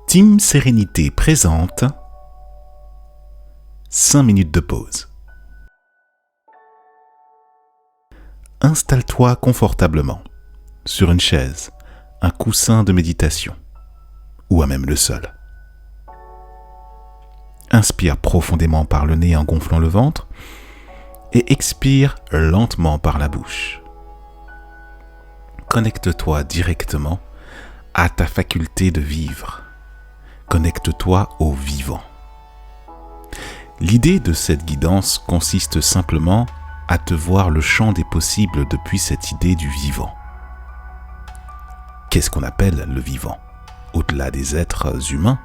Team Sérénité présente 5 minutes de pause. Installe-toi confortablement sur une chaise, un coussin de méditation ou à même le sol. Inspire profondément par le nez en gonflant le ventre et expire lentement par la bouche. Connecte-toi directement à ta faculté de vivre. Connecte-toi au vivant. L'idée de cette guidance consiste simplement à te voir le champ des possibles depuis cette idée du vivant. Qu'est-ce qu'on appelle le vivant ? Au-delà des êtres humains,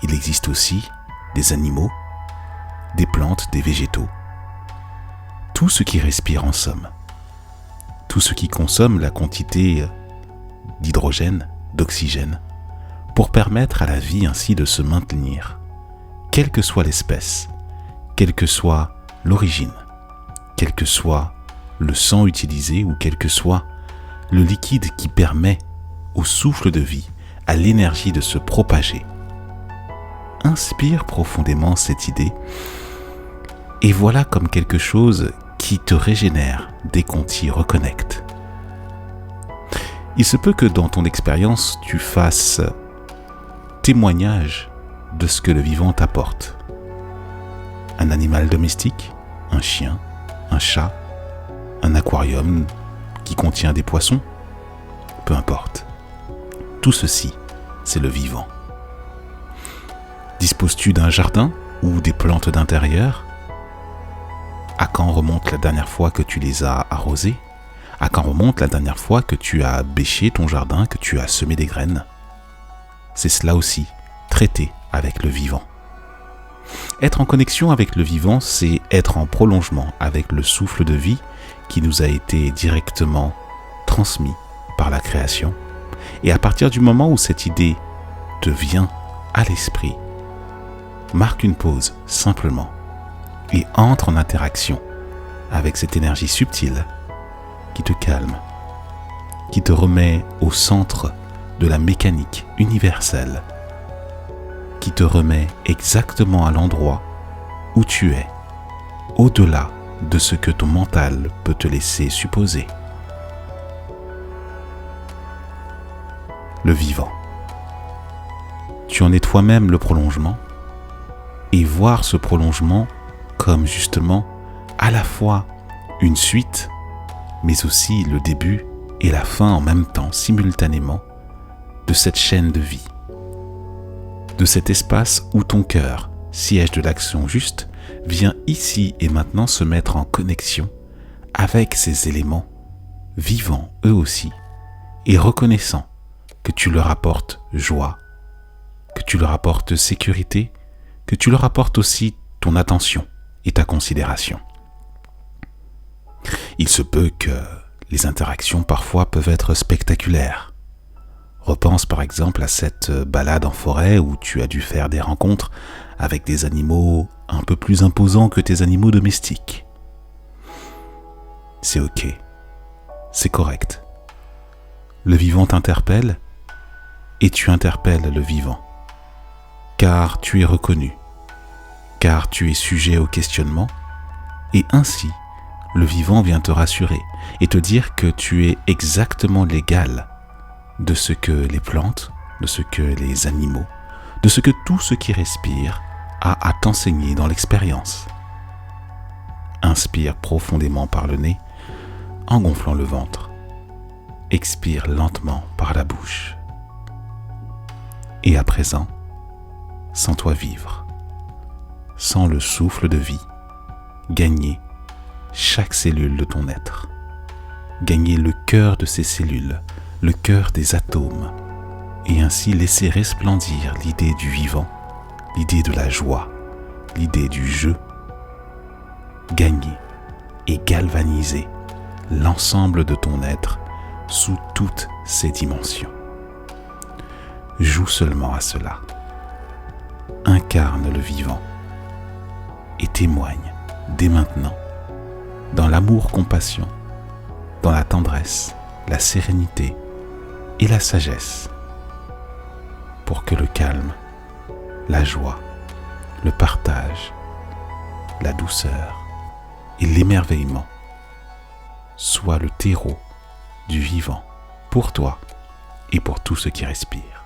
il existe aussi des animaux, des plantes, des végétaux. Tout ce qui respire en somme. Tout ce qui consomme la quantité d'hydrogène, d'oxygène, pour permettre à la vie ainsi de se maintenir, quelle que soit l'espèce, quelle que soit l'origine, quel que soit le sang utilisé ou quel que soit le liquide qui permet au souffle de vie, à l'énergie de se propager. Inspire profondément cette idée et voilà comme quelque chose qui te régénère dès qu'on t'y reconnecte. Il se peut que dans ton expérience, tu fasses témoignage de ce que le vivant t'apporte. Un animal domestique, un chien, un chat, un aquarium qui contient des poissons, peu importe. Tout ceci, c'est le vivant. Disposes-tu d'un jardin ou des plantes d'intérieur ? À quand remonte la dernière fois que tu les as arrosées ? À quand remonte la dernière fois que tu as bêché ton jardin, que tu as semé des graines ? C'est cela aussi, traiter avec le vivant. Être en connexion avec le vivant, c'est être en prolongement avec le souffle de vie qui nous a été directement transmis par la création. Et à partir du moment où cette idée te vient à l'esprit, marque une pause simplement et entre en interaction avec cette énergie subtile qui te calme, qui te remet au centre de la mécanique universelle, qui te remet exactement à l'endroit où tu es, au-delà de ce que ton mental peut te laisser supposer. Le vivant. Tu en es toi-même le prolongement, et voir ce prolongement comme justement à la fois une suite, mais aussi le début et la fin en même temps, simultanément, de cette chaîne de vie, de cet espace où ton cœur, siège de l'action juste, vient ici et maintenant se mettre en connexion avec ces éléments vivants eux aussi, et reconnaissant que tu leur apportes joie, que tu leur apportes sécurité, que tu leur apportes aussi ton attention et ta considération. Il se peut que les interactions parfois peuvent être spectaculaires. Repense par exemple à cette balade en forêt où tu as dû faire des rencontres avec des animaux un peu plus imposants que tes animaux domestiques. C'est ok, c'est correct. Le vivant t'interpelle et tu interpelles le vivant. Car tu es reconnu, car tu es sujet au questionnement, et ainsi, le vivant vient te rassurer et te dire que tu es exactement l'égal de ce que les plantes, de ce que les animaux, de ce que tout ce qui respire a à t'enseigner dans l'expérience. Inspire profondément par le nez en gonflant le ventre. Expire lentement par la bouche. Et à présent, sens-toi vivre, sens le souffle de vie gagner chaque cellule de ton être, gagner le cœur de ces cellules, le cœur des atomes, et ainsi laisser resplendir l'idée du vivant, l'idée de la joie, l'idée du jeu, gagner et galvaniser l'ensemble de ton être sous toutes ses dimensions. Joue seulement à cela. Incarne le vivant et témoigne dès maintenant dans l'amour-compassion, dans la tendresse, la sérénité et la sagesse pour que le calme, la joie, le partage, la douceur et l'émerveillement soient le terreau du vivant pour toi et pour tout ce qui respire.